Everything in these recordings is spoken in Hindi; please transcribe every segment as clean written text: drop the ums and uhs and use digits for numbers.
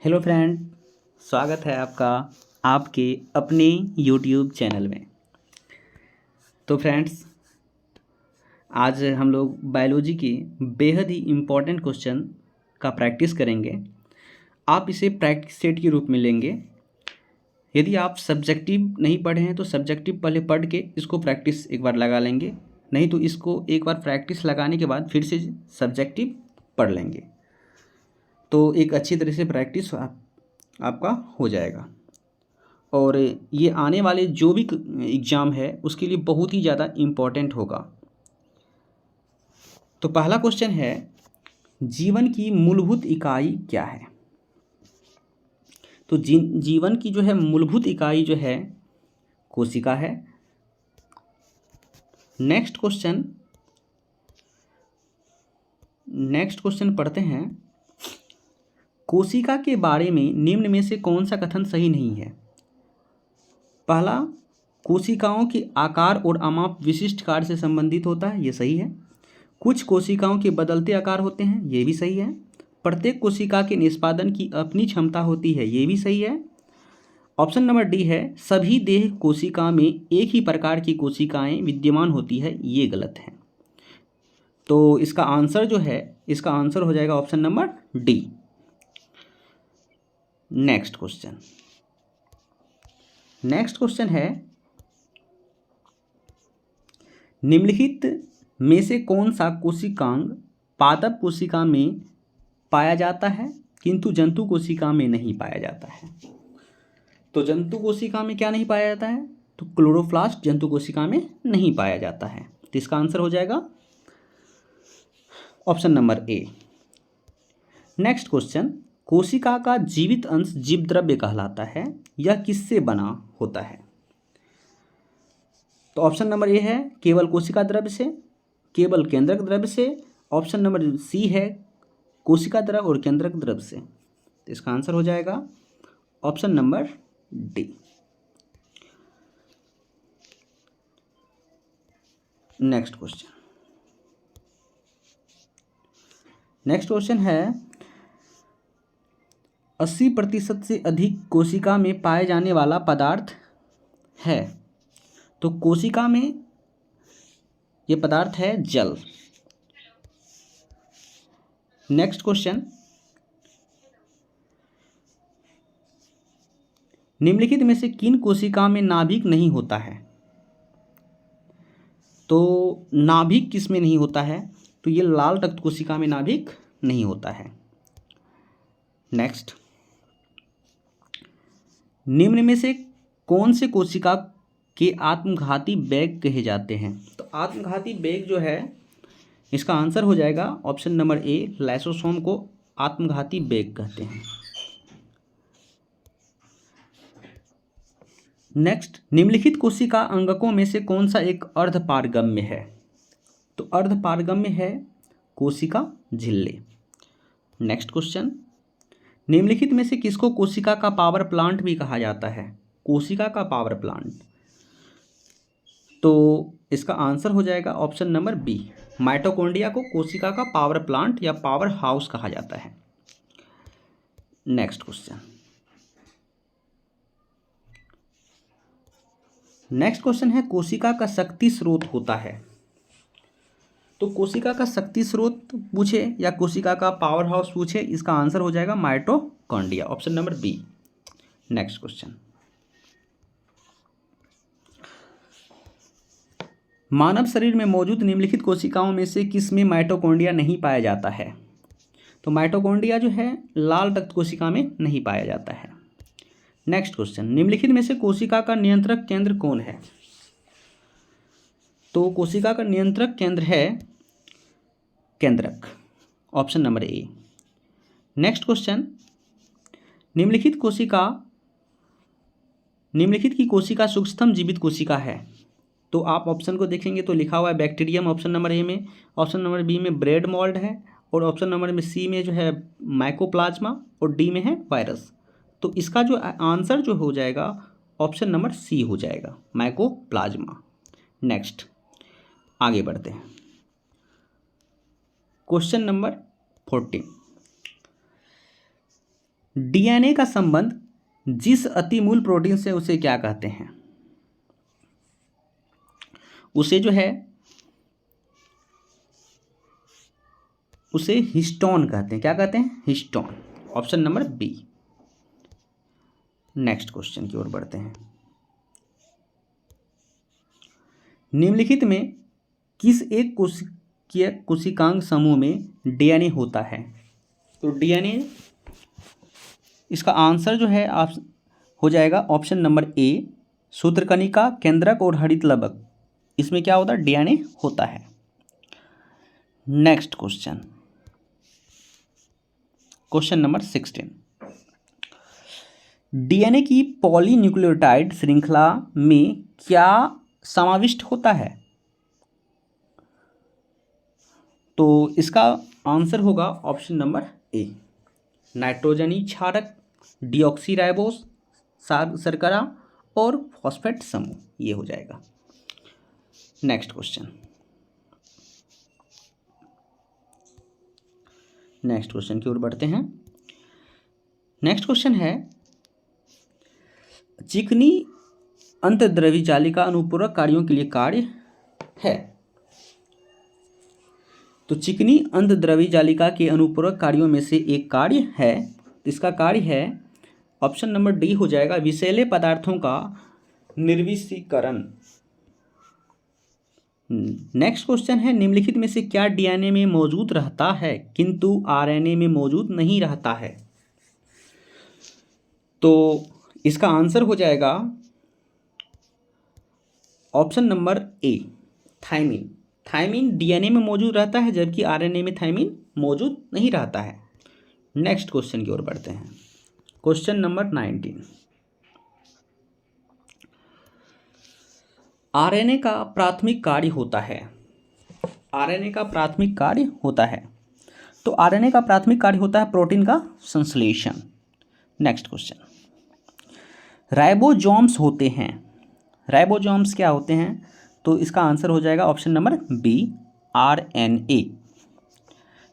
हेलो फ्रेंड, स्वागत है आपका आपके अपने यूट्यूब चैनल में। तो फ्रेंड्स, आज हम लोग बायोलॉजी के बेहद ही इम्पोर्टेंट क्वेश्चन का प्रैक्टिस करेंगे। आप इसे प्रैक्टिस सेट के रूप में लेंगे। यदि आप सब्जेक्टिव नहीं पढ़े हैं तो सब्जेक्टिव पहले पढ़ के इसको प्रैक्टिस एक बार लगा लेंगे, नहीं तो इसको एक बार प्रैक्टिस लगाने के बाद फिर से सब्जेक्टिव पढ़ लेंगे, तो एक अच्छी तरह से प्रैक्टिस आपका हो जाएगा। और ये आने वाले जो भी एग्ज़ाम है उसके लिए बहुत ही ज़्यादा इम्पोर्टेंट होगा। तो पहला क्वेश्चन है, जीवन की मूलभूत इकाई क्या है? तो जीवन की जो है मूलभूत इकाई जो है कोशिका है। नेक्स्ट क्वेश्चन पढ़ते हैं। कोशिका के बारे में निम्न में से कौन सा कथन सही नहीं है? पहला, कोशिकाओं के आकार और अमाप विशिष्ट कार्य से संबंधित होता है, ये सही है। कुछ कोशिकाओं के बदलते आकार होते हैं, ये भी सही है। प्रत्येक कोशिका के निष्पादन की अपनी क्षमता होती है, ये भी सही है। ऑप्शन नंबर डी है, सभी देह कोशिका में एक ही प्रकार की कोशिकाएं विद्यमान होती है, ये गलत है। तो इसका आंसर हो जाएगा option number D. Next question है, निम्नलिखित में से कौन सा कोशिकांग पादप कोशिका में पाया जाता है किंतु जंतु कोशिका में नहीं पाया जाता है? तो जंतु कोशिका में क्या नहीं पाया जाता है? तो क्लोरोप्लास्ट जंतु कोशिका में नहीं पाया जाता है। तो इसका आंसर हो जाएगा ऑप्शन नंबर ए। नेक्स्ट क्वेश्चन, कोशिका का जीवित अंश जीव द्रव्य कहलाता है, यह किससे बना होता है? तो ऑप्शन नंबर ए है केवल कोशिका द्रव्य से, केवल केंद्रक द्रव्य से। ऑप्शन नंबर सी है कोशिका द्रव्य और केंद्रक द्रव्य से। तो इसका आंसर हो जाएगा option number D. Next question है, 80% से अधिक कोशिका में पाए जाने वाला पदार्थ है। तो कोशिका में ये पदार्थ है जल। नेक्स्ट क्वेश्चन, निम्नलिखित में से किन कोशिका में नाभिक नहीं होता है? तो नाभिक किस में नहीं होता है? तो ये लाल रक्त कोशिका में नाभिक नहीं होता है। नेक्स्ट, निम्न में से कौन से कोशिका के आत्मघाती बैग कहे जाते हैं? तो आत्मघाती बैग जो है इसका आंसर हो जाएगा ऑप्शन नंबर ए, लाइसोसोम को आत्मघाती बैग कहते हैं। नेक्स्ट, निम्नलिखित कोशिका अंगकों में से कौन सा एक अर्धपारगम्य है? तो अर्धपारगम्य है कोशिका झिल्ली। नेक्स्ट क्वेश्चन, निम्नलिखित में से किसको कोशिका का पावर प्लांट भी कहा जाता है? कोशिका का पावर प्लांट। तो इसका आंसर हो जाएगा ऑप्शन नंबर बी, माइटोकॉन्ड्रिया को कोशिका का पावर प्लांट या पावर हाउस कहा जाता है। नेक्स्ट क्वेश्चन है, कोशिका का शक्ति स्रोत होता है। तो कोशिका का शक्ति स्रोत पूछे या कोशिका का पावर हाउस पूछे, इसका आंसर हो जाएगा mitochondria, option number B. Next question, मानव शरीर में मौजूद निम्नलिखित कोशिकाओं में से किस में माइटोकॉन्ड्रिया नहीं पाया जाता है? तो माइटोकॉन्ड्रिया जो है लाल रक्त कोशिका में नहीं पाया जाता है। नेक्स्ट क्वेश्चन, निम्नलिखित में से कोशिका का नियंत्रक केंद्र कौन है? तो कोशिका का नियंत्रक केंद्र है केंद्रक, ऑप्शन नंबर ए। नेक्स्ट क्वेश्चन, निम्नलिखित की कोशिका सूक्ष्मतम जीवित कोशिका है। तो आप ऑप्शन को देखेंगे तो लिखा हुआ है बैक्टीरियम ऑप्शन नंबर ए में, ऑप्शन नंबर बी में ब्रेड मोल्ड है, और ऑप्शन नंबर में सी में जो है माइकोप्लाज्मा, और डी में है वायरस। तो इसका जो आंसर जो हो जाएगा ऑप्शन नंबर सी हो जाएगा, माइकोप्लाज्मा। नेक्स्ट, आगे बढ़ते हैं। क्वेश्चन नंबर 14, डीएनए का संबंध जिस अतिमूल प्रोटीन से उसे क्या कहते हैं? उसे जो है उसे हिस्टोन कहते हैं। क्या कहते हैं? Histone. Option number B. Next question की ओर बढ़ते हैं। निम्नलिखित में किस एक कोशिकांग समूह में डीएनए होता है? तो डीएनए, इसका आंसर जो है आप हो जाएगा ऑप्शन नंबर ए, सूत्रकणिका, केंद्रक और हरित लवक। इसमें क्या होता है? डीएनए होता है। Next question, question number 16। DNA की पॉलीन्यूक्लियोटाइड श्रृंखला में क्या समाविष्ट होता है? तो इसका आंसर होगा ऑप्शन नंबर ए, नाइट्रोजनी क्षारक, डीऑक्सीराइबोस, शर्करा और फॉस्फेट समूह, ये हो जाएगा। नेक्स्ट क्वेश्चन, की ओर बढ़ते हैं। नेक्स्ट क्वेश्चन है, चिकनी अंतर्द्रवी जालिका अनुपूरक कार्यों के लिए कार्य है। तो चिकनी अंतर्द्रवी जालिका के अनुपूरक कार्यों में से एक कार्य है, इसका कार्य है ऑप्शन नंबर डी हो जाएगा, विषैले पदार्थों का निर्विषीकरण। नेक्स्ट क्वेश्चन है, निम्नलिखित में से क्या डीएनए में मौजूद रहता है किंतु आरएनए में मौजूद नहीं रहता है? तो इसका आंसर हो जाएगा option number A, thymine. Thymine DNA में मौजूद रहता है जबकि आरएनए में थायमिन मौजूद नहीं रहता है। नेक्स्ट क्वेश्चन की ओर बढ़ते हैं। Question number 19। आरएनए का प्राथमिक कार्य होता है। आरएनए का प्राथमिक कार्य होता है, तो आरएनए का प्राथमिक कार्य होता है प्रोटीन का संश्लेषण। नेक्स्ट क्वेश्चन, राइबोसोम्स होते हैं। राइबोसोम्स क्या होते हैं? तो इसका आंसर हो जाएगा option number B, RNA.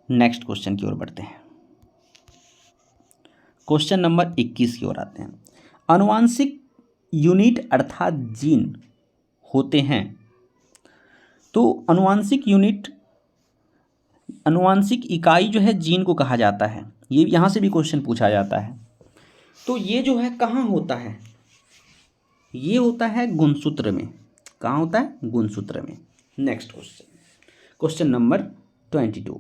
Next question की ओर बढ़ते हैं। क्वेश्चन नंबर 21 की ओर आते हैं। आनुवांशिक यूनिट अर्थात जीन होते हैं। तो आनुवांशिक इकाई जो है जीन को कहा जाता है। ये यहाँ से भी क्वेश्चन पूछा जाता है। तो ये जो है कहाँ होता है? ये होता है गुणसूत्र में। कहाँ होता है? गुणसूत्र में। Next question, question number 22।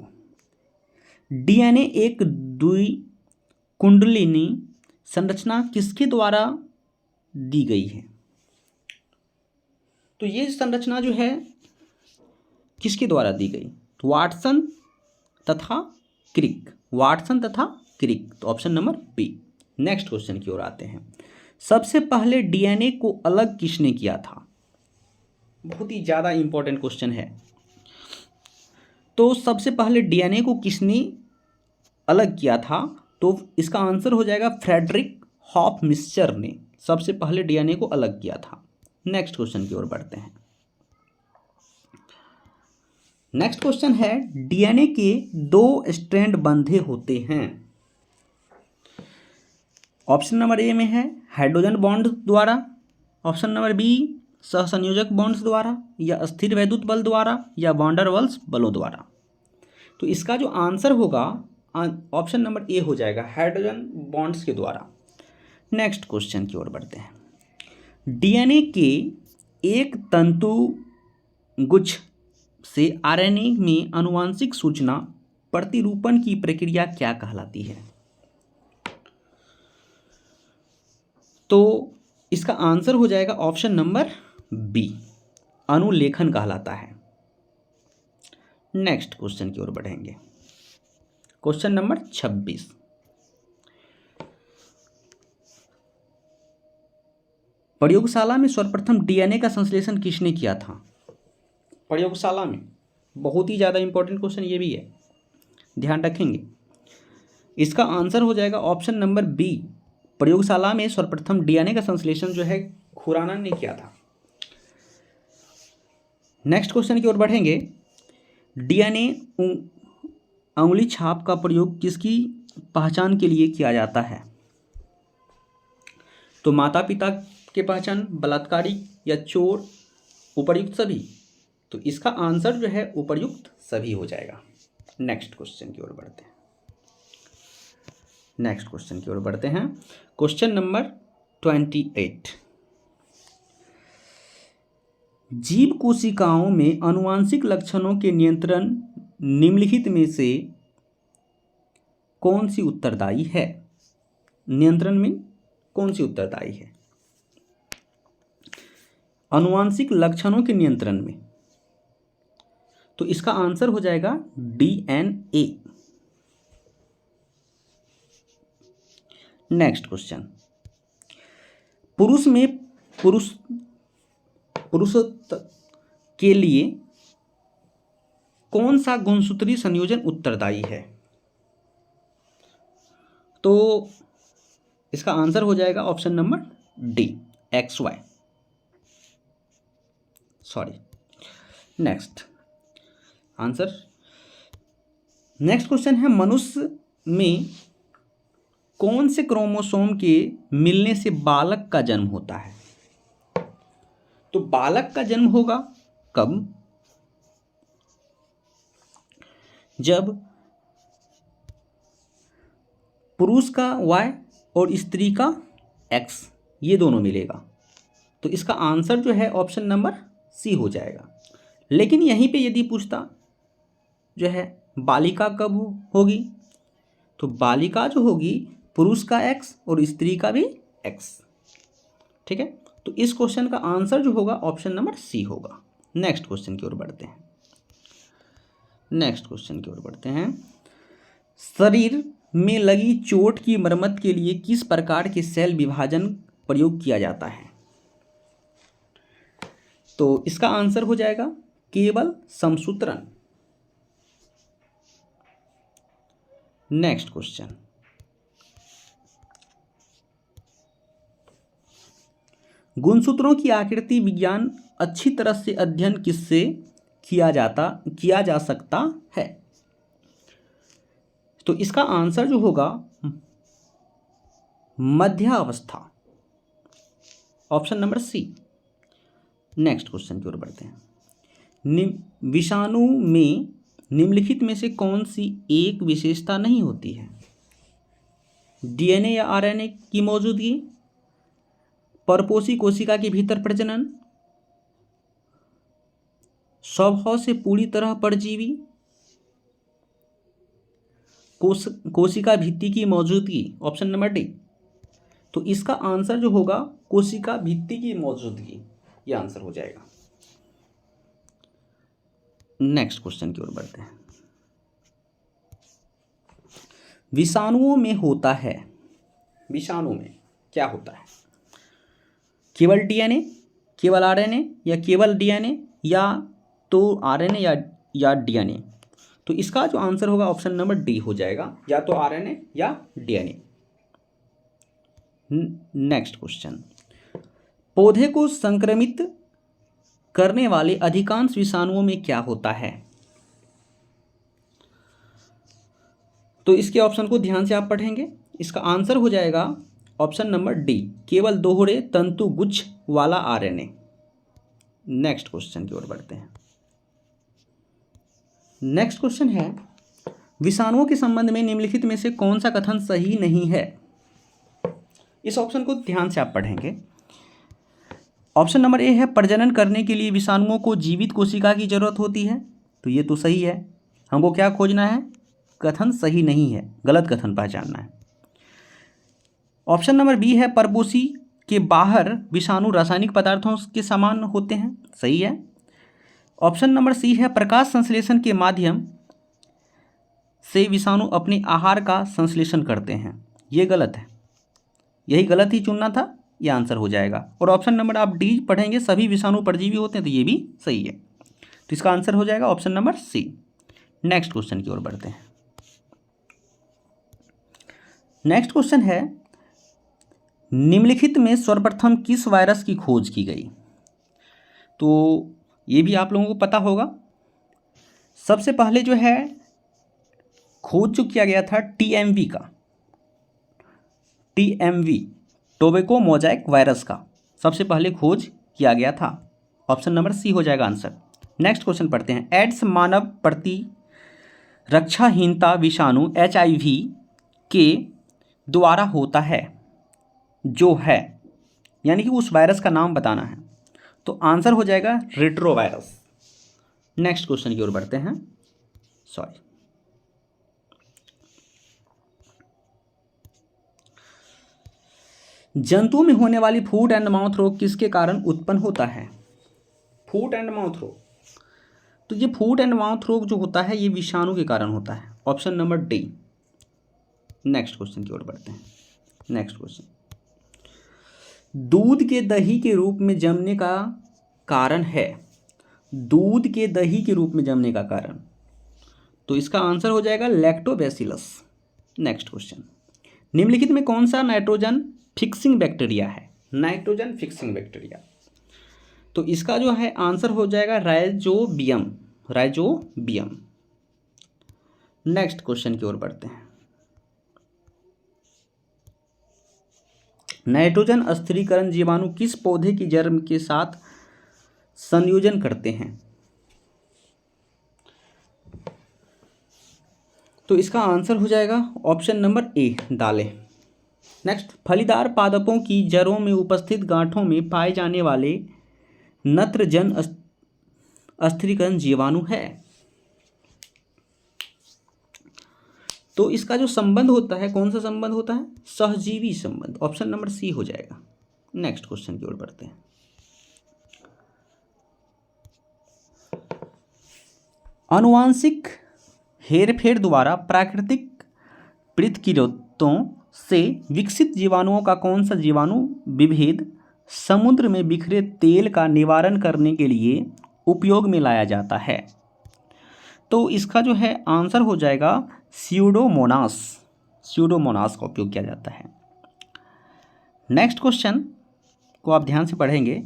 DNA एक द्विकुंडलिनी संरचना किसके द्वारा दी गई है? तो ये संरचना जो है किसके द्वारा दी गई? वाटसन तथा क्रिक। वाटसन तथा क्रिक, तो option number B. Next question की ओर आते हैं। सबसे पहले डीएनए को अलग किसने किया था? बहुत ही ज़्यादा इंपॉर्टेंट क्वेश्चन है। तो सबसे पहले डीएनए को किसने अलग किया था? तो इसका आंसर हो जाएगा फ्रेडरिक हॉफमिस्चर ने सबसे पहले डीएनए को अलग किया था। नेक्स्ट क्वेश्चन की ओर बढ़ते हैं। नेक्स्ट क्वेश्चन है, डीएनए के 2 स्ट्रैंड बंधे होते हैं। ऑप्शन नंबर ए में है हाइड्रोजन बॉन्ड द्वारा, ऑप्शन नंबर बी सहसंयोजक बॉन्ड्स द्वारा, या स्थिर वैद्युत बल द्वारा, या वॉन्डरवॉल्स बलों द्वारा। तो इसका जो आंसर होगा ऑप्शन नंबर ए हो जाएगा, हाइड्रोजन बॉन्ड्स के द्वारा। नेक्स्ट क्वेश्चन की ओर बढ़ते हैं। डीएनए के एक तंतु गुच्छ से आरएनए में आनुवांशिक सूचना प्रतिरूपण की प्रक्रिया क्या कहलाती है? तो इसका आंसर हो जाएगा ऑप्शन नंबर बी, अनुलेखन कहलाता है। नेक्स्ट क्वेश्चन की ओर बढ़ेंगे। Question number 26। प्रयोगशाला में सर्वप्रथम डीएनए का संश्लेषण किसने किया था? प्रयोगशाला में, बहुत ही ज़्यादा इंपॉर्टेंट क्वेश्चन ये भी है, ध्यान रखेंगे। इसका आंसर हो जाएगा ऑप्शन नंबर बी, प्रयोगशाला में सर्वप्रथम डीएनए का संश्लेषण जो है खुराना ने किया था। नेक्स्ट क्वेश्चन की ओर बढ़ेंगे। डीएनए अंगुली छाप का प्रयोग किसकी पहचान के लिए किया जाता है? तो माता पिता के पहचान, बलात्कारी या चोर, उपर्युक्त सभी। तो इसका आंसर जो है उपर्युक्त सभी हो जाएगा। नेक्स्ट क्वेश्चन की ओर बढ़ते हैं। Question number 28। जीव कोशिकाओं में आनुवांशिक लक्षणों के नियंत्रण निम्नलिखित में से कौन सी उत्तरदायी है? नियंत्रण में कौन सी उत्तरदायी है? आनुवांशिक लक्षणों के नियंत्रण में, तो इसका आंसर हो जाएगा DNA। नेक्स्ट क्वेश्चन, पुरुष के लिए कौन सा गुणसूत्री संयोजन उत्तरदायी है? तो इसका आंसर हो जाएगा option number D, XY। Next question है, मनुष्य में कौन से क्रोमोसोम के मिलने से बालक का जन्म होता है? तो बालक का जन्म होगा कब? जब पुरुष का Y और स्त्री का X ये दोनों मिलेगा। तो इसका आंसर जो है ऑप्शन नंबर सी हो जाएगा। लेकिन यहीं पे यदि पूछता जो है बालिका कब होगी, तो बालिका जो होगी पुरुष का X और स्त्री का भी X। ठीक है, तो इस क्वेश्चन का आंसर जो होगा ऑप्शन नंबर सी होगा। नेक्स्ट क्वेश्चन की ओर बढ़ते हैं। शरीर में लगी चोट की मरम्मत के लिए किस प्रकार के सेल विभाजन प्रयोग किया जाता है? तो इसका आंसर हो जाएगा केवल समसूत्रण। नेक्स्ट क्वेश्चन, गुणसूत्रों की आकृति विज्ञान अच्छी तरह से अध्ययन किससे किया जा सकता है? तो इसका आंसर जो होगा मध्यावस्था, option number C. Next question की ओर बढ़ते हैं। विषाणु में निम्नलिखित में से कौन सी एक विशेषता नहीं होती है? DNA या RNA की मौजूदगी, परपोषी कोशिका के भीतर प्रजनन, स्वभाव से पूरी तरह परजीवी, कोशिका भित्ति की मौजूदगी, ऑप्शन नंबर डी। तो इसका आंसर जो होगा कोशिका भित्ति की मौजूदगी, यह आंसर हो जाएगा। नेक्स्ट क्वेश्चन की ओर बढ़ते हैं। विषाणुओं में क्या होता है? केवल DNA, केवल RNA या केवल DNA या तो RNA या DNA? तो इसका जो आंसर होगा ऑप्शन नंबर डी हो जाएगा, या तो RNA या DNA। नेक्स्ट क्वेश्चन, पौधे को संक्रमित करने वाले अधिकांश विषाणुओं में क्या होता है? तो इसके ऑप्शन को ध्यान से आप पढ़ेंगे। इसका आंसर हो जाएगा ऑप्शन नंबर डी, केवल दोहरे तंतु गुच्छ वाला RNA। नेक्स्ट क्वेश्चन की ओर बढ़ते हैं। नेक्स्ट क्वेश्चन है, विषाणुओं के संबंध में निम्नलिखित में से कौन सा कथन सही नहीं है? इस ऑप्शन को ध्यान से आप पढ़ेंगे। ऑप्शन नंबर ए है, प्रजनन करने के लिए विषाणुओं को जीवित कोशिका की जरूरत होती है। तो ये तो सही है। हमको क्या खोजना है? कथन सही नहीं है, गलत कथन पहचानना है। ऑप्शन नंबर बी है, परपोषी के बाहर विषाणु रासायनिक पदार्थों के समान होते हैं। सही है। ऑप्शन नंबर सी है, प्रकाश संश्लेषण के माध्यम से विषाणु अपने आहार का संश्लेषण करते हैं। ये गलत है, यही गलत ही चुनना था, ये आंसर हो जाएगा। और ऑप्शन नंबर आप डी पढ़ेंगे, सभी विषाणु परजीवी होते हैं, तो ये भी सही है। तो इसका आंसर हो जाएगा option number C. Next question की ओर बढ़ते हैं। नेक्स्ट क्वेश्चन है, निम्नलिखित में सर्वप्रथम किस वायरस की खोज की गई? तो ये भी आप लोगों को पता होगा। सबसे पहले जो है खोज जो किया गया था TMV का, TMV टोबैको मोज़ेक वायरस का सबसे पहले खोज किया गया था? ऑप्शन नंबर सी हो जाएगा आंसर। नेक्स्ट क्वेश्चन पढ़ते हैं। एड्स मानव प्रतिरक्षाहीनता विषाणु HIV के द्वारा होता है जो है, यानी कि उस वायरस का नाम बताना है। तो आंसर हो जाएगा रेट्रोवायरस। नेक्स्ट क्वेश्चन की ओर बढ़ते हैं। सॉरी, जंतुओं में होने वाली फूट एंड माउथ रोग किसके कारण उत्पन्न होता है? फूट एंड माउथ रोग, तो ये फूट एंड माउथ रोग जो होता है ये विषाणु के कारण होता है। Option number D. Next question की ओर बढ़ते हैं। नेक्स्ट क्वेश्चन, दूध के दही के रूप में जमने का कारण है। दूध के दही के रूप में जमने का कारण, तो इसका आंसर हो जाएगा लैक्टोबैसिलस। नेक्स्ट क्वेश्चन, निम्नलिखित में कौन सा नाइट्रोजन फिक्सिंग बैक्टीरिया है? नाइट्रोजन फिक्सिंग बैक्टीरिया, तो इसका जो है आंसर हो जाएगा राइजोबियम। राइजोबियम। नेक्स्ट क्वेश्चन की ओर बढ़ते हैं। नाइट्रोजन स्थिरीकरण जीवाणु किस पौधे की जड़ के साथ संयोजन करते हैं? तो इसका आंसर हो जाएगा ऑप्शन नंबर ए, दालें। नेक्स्ट, फलीदार पादपों की जड़ों में उपस्थित गांठों में पाए जाने वाले नत्रजन स्थिरीकरण जीवाणु है। तो इसका जो संबंध होता है, कौन सा संबंध होता है? सहजीवी संबंध। ऑप्शन नंबर सी हो जाएगा। नेक्स्ट क्वेश्चन की ओर बढ़ते हैं। आनुवांशिक हेरफेर द्वारा प्राकृतिक प्रतिकृतों से विकसित जीवाणुओं का कौन सा जीवाणु विभेद समुद्र में बिखरे तेल का निवारण करने के लिए उपयोग में लाया जाता है? तो इसका जो है आंसर हो जाएगा स्यूडोमोनास। स्यूडोमोनास का उपयोग किया जाता है। नेक्स्ट क्वेश्चन को आप ध्यान से पढ़ेंगे।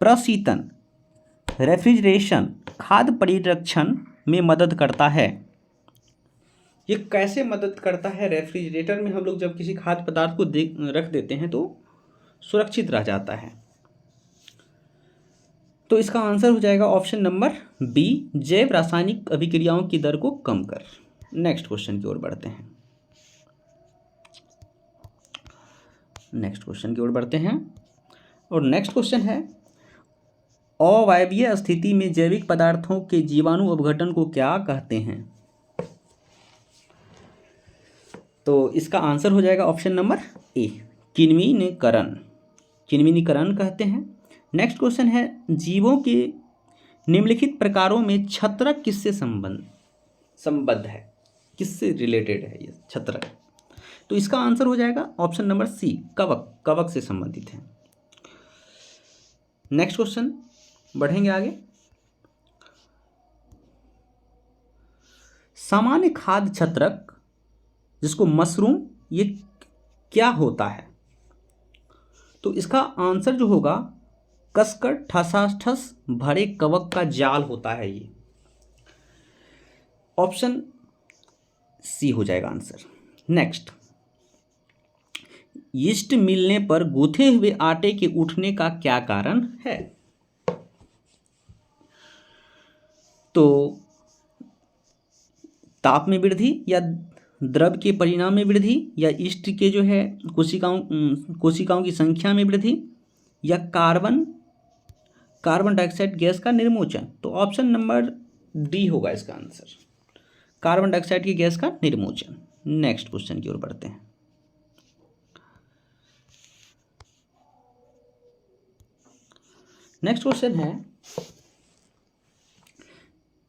प्रशीतन रेफ्रिजरेशन खाद्य परिरक्षण में मदद करता है। ये कैसे मदद करता है? रेफ्रिजरेटर में हम लोग जब किसी खाद्य पदार्थ को रख देते हैं तो सुरक्षित रह जाता है। तो इसका आंसर हो जाएगा ऑप्शन नंबर बी, जैव रासायनिक अभिक्रियाओं की दर को कम कर। नेक्स्ट क्वेश्चन की ओर बढ़ते हैं। नेक्स्ट क्वेश्चन की ओर बढ़ते हैं और नेक्स्ट क्वेश्चन है, अवायवीय स्थिति में जैविक पदार्थों के जीवाणु अपघटन को क्या कहते हैं? तो इसका आंसर हो जाएगा ऑप्शन नंबर ए, किण्विनीकरण। किण्विनीकरण कहते हैं। नेक्स्ट क्वेश्चन है, जीवों के निम्नलिखित प्रकारों में छत्रक किससे संबद्ध है? किससे रिलेटेड है ये छत्रक? तो इसका आंसर हो जाएगा ऑप्शन नंबर सी, कवक। कवक से संबंधित है। नेक्स्ट क्वेश्चन बढ़ेंगे आगे। सामान्य खाद्य छत्रक जिसको मशरूम, ये क्या होता है? तो इसका आंसर जो होगा कसकर ठसाठस भरे कवक का जाल होता है ये। ऑप्शन सी हो जाएगा आंसर। नेक्स्ट, यीस्ट मिलने पर गूथे हुए आटे के उठने का क्या कारण है? तो ताप में वृद्धि, या द्रव के परिणाम में वृद्धि, या यीस्ट के जो है कोशिकाओं की संख्या में वृद्धि, या कार्बन डाइऑक्साइड गैस का निर्मोचन। तो ऑप्शन नंबर डी होगा इसका आंसर, कार्बन डाइऑक्साइड की गैस का निर्मोचन। नेक्स्ट क्वेश्चन की ओर बढ़ते हैं। नेक्स्ट क्वेश्चन है,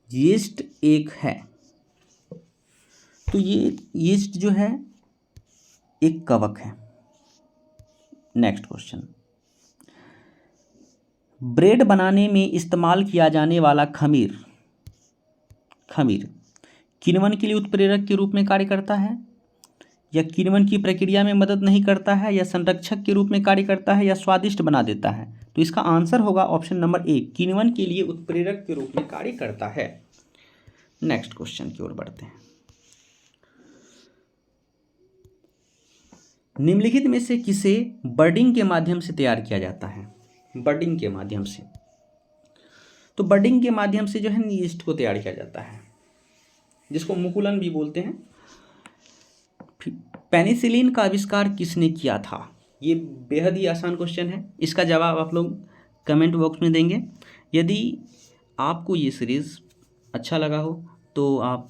यीस्ट एक है, तो ये यीस्ट जो है एक कवक है। नेक्स्ट क्वेश्चन, ब्रेड बनाने में इस्तेमाल किया जाने वाला खमीर किण्वन के लिए उत्प्रेरक के रूप में कार्य करता है, या किण्वन की प्रक्रिया में मदद नहीं करता है, या संरक्षक के रूप में कार्य करता है, या स्वादिष्ट बना देता है? तो इसका आंसर होगा ऑप्शन नंबर ए, किण्वन के लिए उत्प्रेरक के रूप में कार्य करता है। नेक्स्ट क्वेश्चन की ओर बढ़ते हैं। निम्नलिखित में से किसे बर्डिंग के माध्यम से तैयार किया जाता है? बर्डिंग के माध्यम से, तो बर्डिंग के माध्यम से जो है यीस्ट को तैयार किया जाता है, जिसको मुकुलन भी बोलते हैं। पेनिसिलिन का आविष्कार किसने किया था? ये बेहद ही आसान क्वेश्चन है, इसका जवाब आप लोग कमेंट बॉक्स में देंगे। यदि आपको ये सीरीज़ अच्छा लगा हो तो आप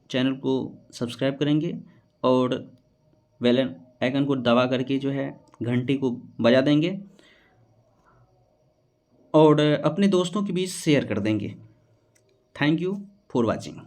चैनल को सब्सक्राइब करेंगे और बेल आइकन को दबा करके जो है घंटी को बजा देंगे और अपने दोस्तों के बीच शेयर कर देंगे। Thank you for watching.